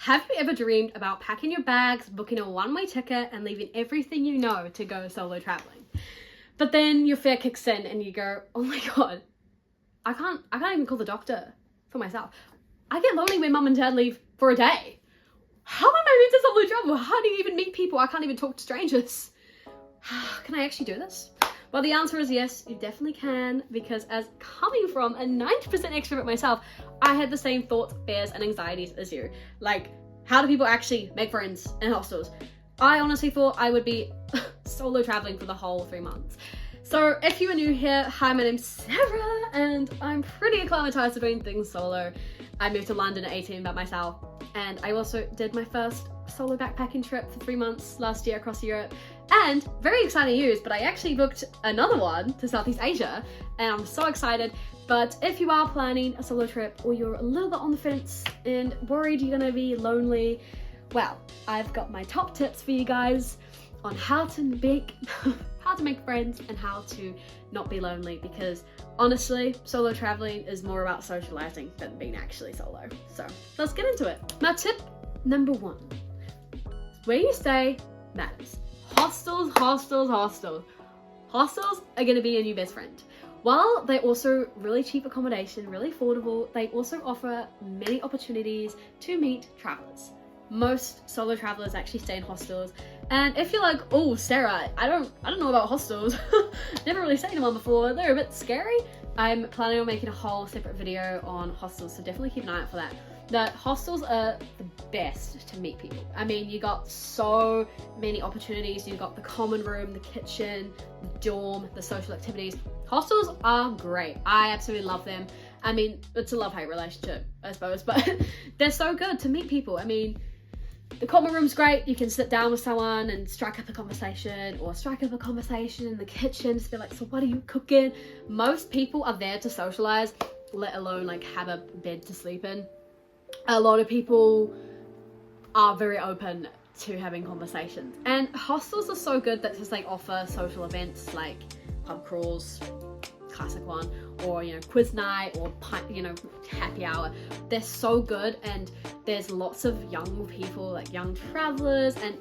Have you ever dreamed about packing your bags, booking a one-way ticket, and leaving everything you know to go solo traveling? But then your fear kicks in and you go, oh my God, I can't even call the doctor for myself. I get lonely when mum and dad leave for a day. How am I meant to solo travel? How do you even meet people? I can't even talk to strangers. Can I actually do this? Well, the answer is yes, you definitely can, because as coming from a 90% extrovert myself, I had the same thoughts, fears, and anxieties as you. Like, how do people actually make friends in hostels? I honestly thought I would be solo traveling for the whole 3 months. So if you are new here, hi, my name's Sarah, and I'm pretty acclimatized to doing things solo. I moved to London at 18 by myself, and I also did my first solo backpacking trip for 3 months last year across Europe. And very exciting news, but I actually booked another one to Southeast Asia, and I'm so excited. But if you are planning a solo trip, or you're a little bit on the fence and worried you're gonna be lonely, well, I've got my top tips for you guys on how to make friends and how to not be lonely, because honestly, solo traveling is more about socializing than being actually solo. So let's get into it. Now, tip number 1, where you stay matters. Hostels are going to be your new best friend. While they're also really cheap accommodation, really affordable, they also offer many opportunities to meet travelers. Most solo travelers actually stay in hostels, and if you're like, oh Sarah, I don't know about hostels, never really stayed in one before, they're a bit scary, I'm planning on making a whole separate video on hostels, so definitely keep an eye out for that. The hostels are the best to meet people. I mean, you got so many opportunities. You got the common room, the kitchen, the dorm, the social activities. Hostels are great. I absolutely love them. I mean, it's a love-hate relationship, I suppose, but they're so good to meet people. I mean, the common room's great. You can sit down with someone and strike up a conversation, or strike up a conversation in the kitchen. Just be like, so what are you cooking? Most people are there to socialize, let alone like have a bed to sleep in. A lot of people are very open to having conversations, and hostels are so good that just like offer social events like pub crawls, classic one, or quiz night, or happy hour. They're so good, and there's lots of young people, like young travelers, and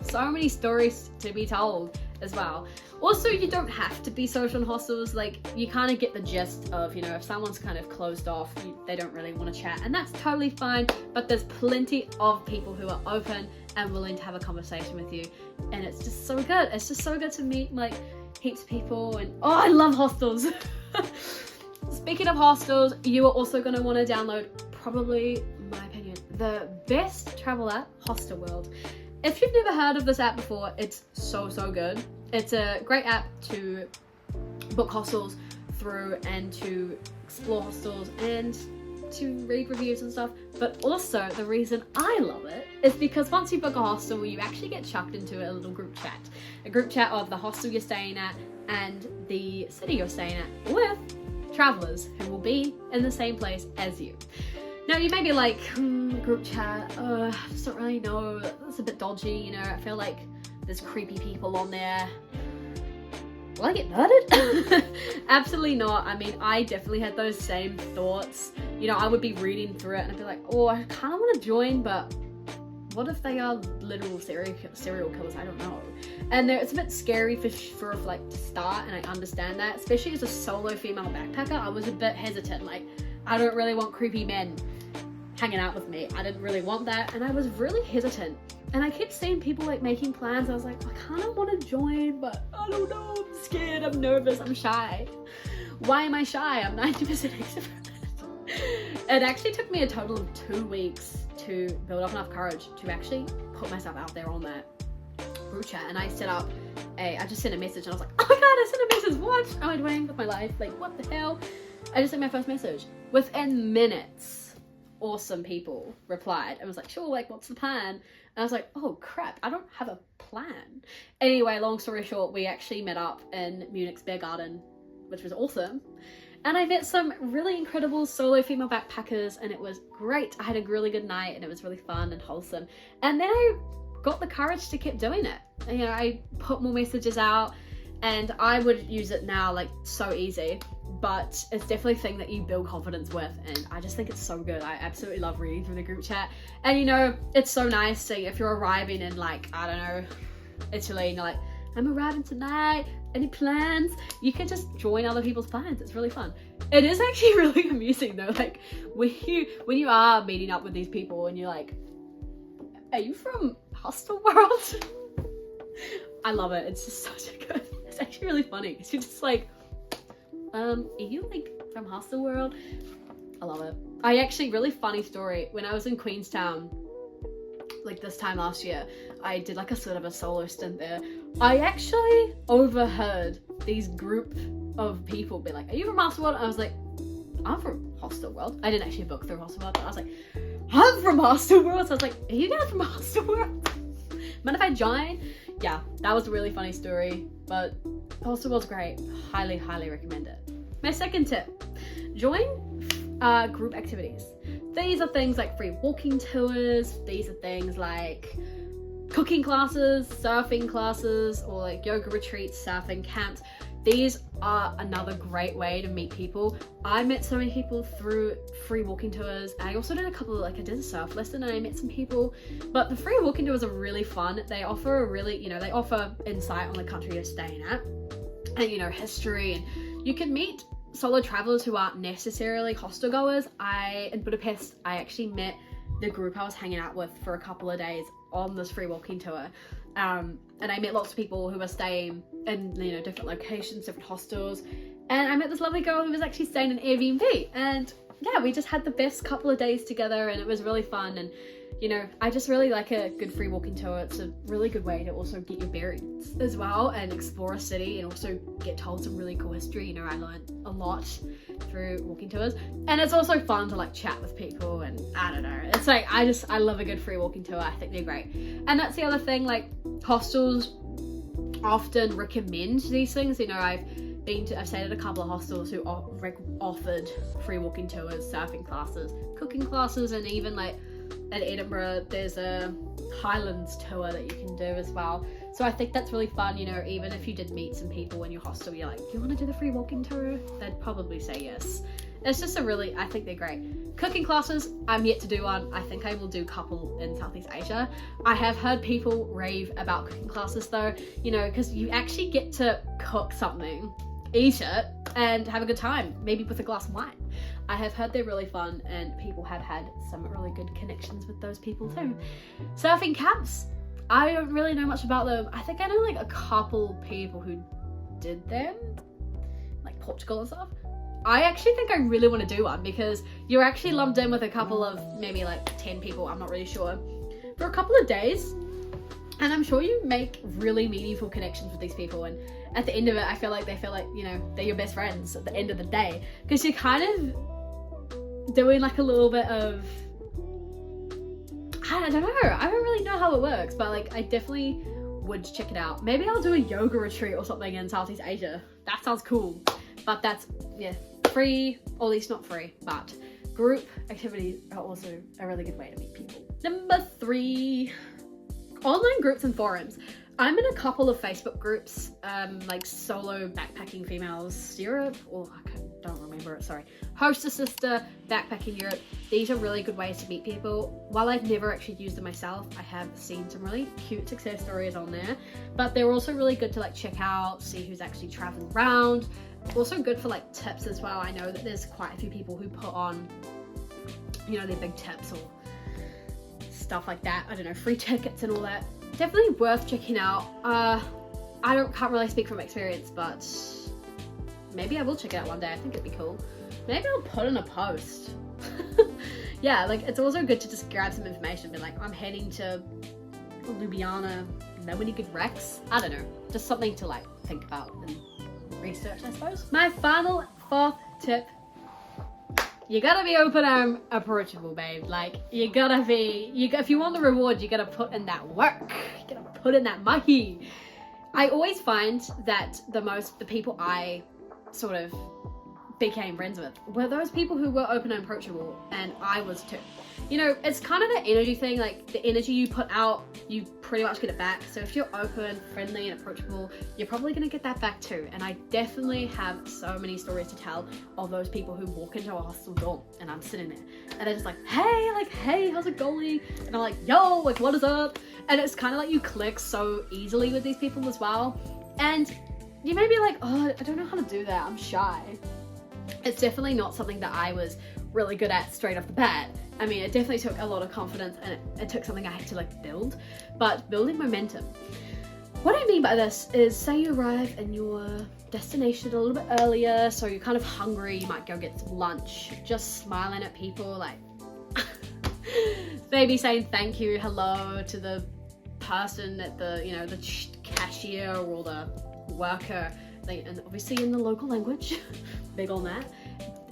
so many stories to be told as well. Also, you don't have to be social in hostels. Like, you kind of get the gist of, if someone's kind of closed off, they don't really want to chat, and that's totally fine. But there's plenty of people who are open and willing to have a conversation with you, and it's just so good. It's just so good to meet like heaps of people, and I love hostels. Speaking of hostels, you are also going to want to download, probably, in my opinion, the best travel app, Hostel World. If you've never heard of this app before, it's so good. It's a great app to book hostels through, and to explore hostels, and to read reviews and stuff. But also, the reason I love it is because once you book a hostel, you actually get chucked into a little group chat. A group chat of the hostel you're staying at and the city you're staying at, with travelers who will be in the same place as you. Now, you may be like, group chat, I just don't really know, that's a bit dodgy, I feel like there's creepy people on there. Will I get murdered? Absolutely not. I mean, I definitely had those same thoughts. I would be reading through it and I'd be like, oh, I kind of want to join, but what if they are literal serial killers? I don't know. And it's a bit scary for like to start, and I understand that. Especially as a solo female backpacker, I was a bit hesitant. Like, I don't really want creepy men hanging out with me. I didn't really want that, and I was really hesitant. And I kept seeing people like making plans. I was like, I kind of want to join, but I don't know. I'm scared. I'm nervous. I'm shy. Why am I shy? I'm 90% extrovert. It actually took me a total of 2 weeks to build up enough courage to actually put myself out there on that group chat. And I just sent a message, and I was like, oh my God, I sent a message. What am I doing with my life? Like, what the hell? I just sent my first message. Within minutes, awesome people replied and was like, sure, like, what's the plan? And I was like, oh crap, I don't have a plan. Anyway, long story short, we actually met up in Munich's beer garden, which was awesome. And I met some really incredible solo female backpackers, and it was great. I had a really good night, and it was really fun and wholesome. And then I got the courage to keep doing it. I put more messages out, and I would use it now like so easy. but it's definitely a thing that you build confidence with, and I just think it's so good. I absolutely love reading through the group chat. And you know, it's so nice seeing if you're arriving in like, I don't know, Italy, and you're like, I'm arriving tonight, any plans? You can just join other people's plans. It's really fun. It is actually really amusing though, like when you are meeting up with these people and you're like, are you from Hostel World? I love it. It's just such a good, it's actually really funny. You're just like, are you like from Hostel World? I love it. I actually, really funny story, when I was in Queenstown, like this time last year, I did like a sort of a solo stint there. I actually overheard these group of people be like, are you from Hostel World? I was like, I'm from Hostel World. I didn't actually book through Hostel World, but I was like, I'm from Hostel World. So I was like, are you guys from Hostel World? Mind if I join? Yeah, that was a really funny story, but Hostel World's great. Highly, highly recommend it. My second tip, join group activities. These are things like free walking tours. These are things like cooking classes, surfing classes, or like yoga retreats, surfing camps. These are another great way to meet people. I met so many people through free walking tours. I also did a couple of, like I did a surf lesson and I met some people, but the free walking tours are really fun. They offer a really, you know, they offer insight on the country you're staying at and, you know, history, and you can meet solo travelers who aren't necessarily hostel goers. In Budapest, I actually met the group I was hanging out with for a couple of days on this free walking tour. And I met lots of people who were staying in, you know, different locations, different hostels. And I met this lovely girl who was actually staying in Airbnb. And yeah, we just had the best couple of days together and it was really fun. And, you know, I just really like a good free walking tour. It's a really good way to also get your bearings as well and explore a city and also get told some really cool history. You know, I learned a lot through walking tours, and it's also fun to like chat with people, and I don't know, it's like I love a good free walking tour. I think they're great. And that's the other thing, like hostels often recommend these things. You know, I've stayed at a couple of hostels who offered free walking tours, surfing classes, cooking classes, and even like at Edinburgh there's a Highlands tour that you can do as well. So I think that's really fun. You know, even if you did meet some people in your hostel, you're like, do you want to do the free walking tour? They'd probably say yes. It's just I think they're great. Cooking classes, I'm yet to do one. I think I will do a couple in Southeast Asia. I have heard people rave about cooking classes though, you know, because you actually get to cook something, eat it, and have a good time, maybe with a glass of wine. I have heard they're really fun, and people have had some really good connections with those people too. Surfing camps, I don't really know much about them. I think I know like a couple people who did them, like Portugal and stuff. I actually think I really want to do one because you're actually lumped in with a couple of maybe like 10 people, I'm not really sure, for a couple of days. And I'm sure you make really meaningful connections with these people, and at the end of it, I feel like they feel like, you know, they're your best friends at the end of the day, because you're kind of doing like a little bit of, I don't know, I don't really know how it works, but like I definitely would check it out. Maybe I'll do a yoga retreat or something in Southeast Asia. That sounds cool. But that's, yeah, free, or at least not free, but group activities are also a really good way to meet people. Number 3, online groups and forums. I'm in a couple of Facebook groups, like Solo Backpacking Females Europe, or I don't remember it, sorry. Host a Sister Backpacking Europe. These are really good ways to meet people. While I've never actually used them myself, I have seen some really cute success stories on there, but they're also really good to like check out, see who's actually traveling around. Also good for like tips as well. I know that there's quite a few people who put on, you know, their big tips or stuff like that. I don't know, free tickets and all that. Definitely worth checking out. Can't really speak from experience, but maybe I will check it out one day. I think it'd be cool. Maybe I'll put in a post. Yeah, like it's also good to just grab some information, be like, I'm heading to Ljubljana, know any good wrecks? I don't know, just something to like think about and research, I suppose. My final 4th tip, you gotta be open and approachable, babe. Like you gotta be, if you want the reward, you gotta put in that work. You gotta put in that mahi. I always find that the people I sort of became friends with were those people who were open and approachable, and I was too. You know, it's kind of the energy thing, like the energy you put out, you pretty much get it back. So if you're open, friendly, and approachable, you're probably gonna get that back too. And I definitely have so many stories to tell of those people who walk into a hostel dorm and I'm sitting there and they're just like, hey, how's it going? And I'm like, yo, like, what is up? And it's kind of like you click so easily with these people as well. And you may be like, oh, I don't know how to do that, I'm shy. It's definitely not something that I was really good at straight off the bat. I mean, it definitely took a lot of confidence, and it took something I had to like build, but building momentum. What I mean by this is, say you arrive in your destination a little bit earlier, so you're kind of hungry, you might go get some lunch, just smiling at people, like maybe saying thank you, hello to the person at the, you know, the cashier or the worker, and obviously in the local language, big on that.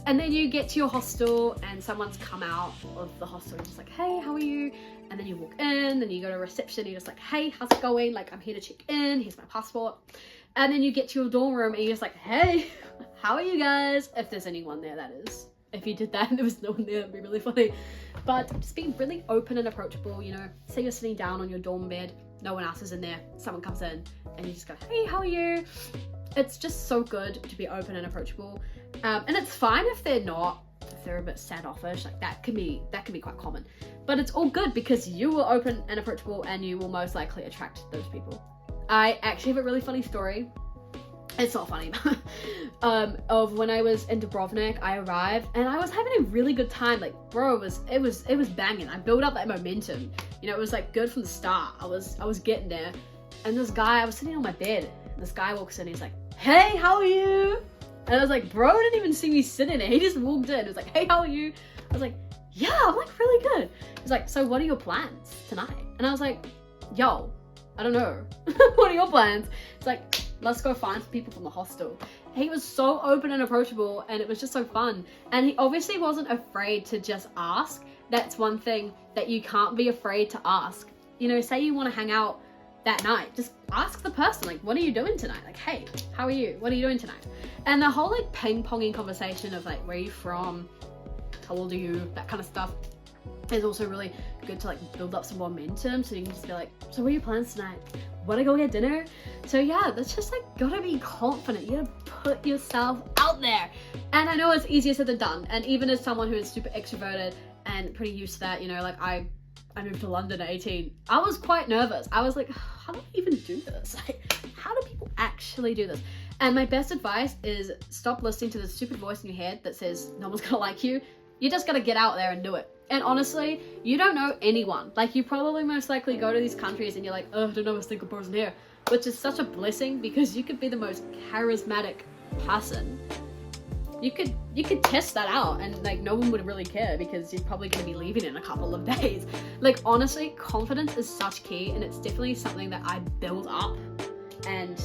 And then you get to your hostel and someone's come out of the hostel and just like, hey, how are you? And then you walk in, then you go to reception, you're just like, hey, how's it going? Like, I'm here to check in, here's my passport. And then you get to your dorm room and you're just like, hey, how are you guys? If there's anyone there, that is. If you did that and there was no one there, it'd be really funny. But just being really open and approachable, you know, say you're sitting down on your dorm bed, no one else is in there, someone comes in and you just go, hey, how are you? It's just so good to be open and approachable. And it's fine if they're not, if they're a bit standoffish, like that can be quite common. But it's all good because you were open and approachable and you will most likely attract those people. I actually have a really funny story. It's not funny, of when I was in Dubrovnik, I arrived and I was having a really good time. Like, bro, it was banging. I built up that momentum. You know, it was like good from the start. I was getting there. And this guy, I was sitting on my bed. And this guy walks in, he's like, hey, how are you? And I was like, bro didn't even see me sitting there. He just walked in. He was like, hey, how are you? I was like, yeah, I'm like really good. He's like, so what are your plans tonight? And I was like, yo, I don't know. What are your plans? It's like, let's go find some people from the hostel. He was so open and approachable and it was just so fun. And he obviously wasn't afraid to just ask. That's one thing that you can't be afraid to ask. You know, say you want to hang out that night, just ask the person, like, what are you doing tonight? Like, hey, how are you? What are you doing tonight? And the whole like ping-ponging conversation of like, where are you from? How old are you? That kind of stuff is also really good to like build up some momentum. So you can just be like, so what are your plans tonight? Wanna go get dinner? So yeah, that's just like, gotta be confident. You gotta put yourself out there. And I know it's easier said than done. And even as someone who is super extroverted and pretty used to that, you know, like I moved to London at 18. I was quite nervous. I was like, how do I even do this? Like, how do people actually do this? And my best advice is stop listening to the stupid voice in your head that says no one's gonna like you. You just gotta get out there and do it. And honestly, you don't know anyone. Like, you probably most likely go to these countries and you're like, oh, I don't know a single person here. Which is such a blessing because you could be the most charismatic person. You could test that out and like no one would really care because you're probably going to be leaving in a couple of days. Like, honestly, confidence is such key, and it's definitely something that I build up. And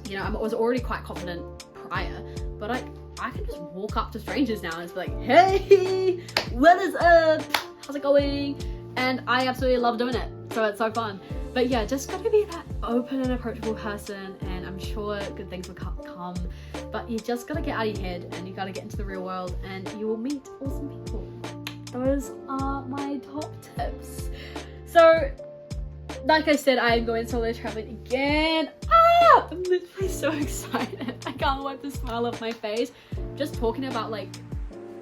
you know, I was already quite confident prior, but I can just walk up to strangers now and just be like, hey, what is up? How's it going? And I absolutely love doing it. So it's so fun. But yeah, just gotta be that open and approachable person, and I'm sure good things will come. But you just gotta get out of your head and you gotta get into the real world and you will meet awesome people. Those are my top tips. So, like I said, I am going solo traveling again. I'm literally so excited. I can't wipe the smile off my face. Just talking about like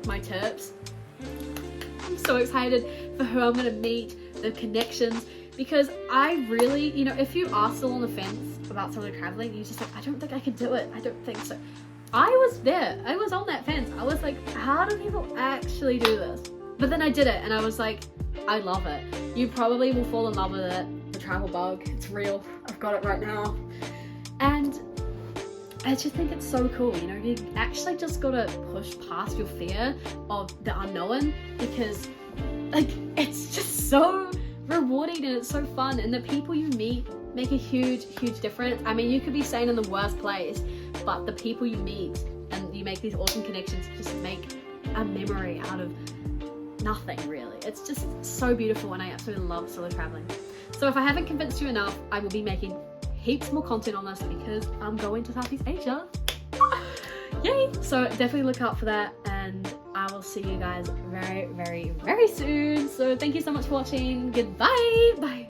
my tips. I'm so excited for who I'm gonna meet, the connections, because I really, you know, if you are still on the fence about solo traveling, you're just like, I don't think I can do it. I don't think so. I was there. I was on that fence. I was like, how do people actually do this? But then I did it and I was like, I love it. You probably will fall in love with it. The travel bug, it's real. I've got it right now. And I just think it's so cool, you know, you actually just gotta push past your fear of the unknown, because like, it's just so rewarding and it's so fun, and the people you meet make a huge difference. I mean, you could be staying in the worst place, but the people you meet and you make these awesome connections just make a memory out of nothing, really. It's just so beautiful, and I absolutely love solo traveling. So if I haven't convinced you enough, I will be making heaps more content on this because I'm going to Southeast Asia. Yay! So definitely look out for that, and I will see you guys very, very, very soon. So thank you so much for watching. Goodbye. Bye.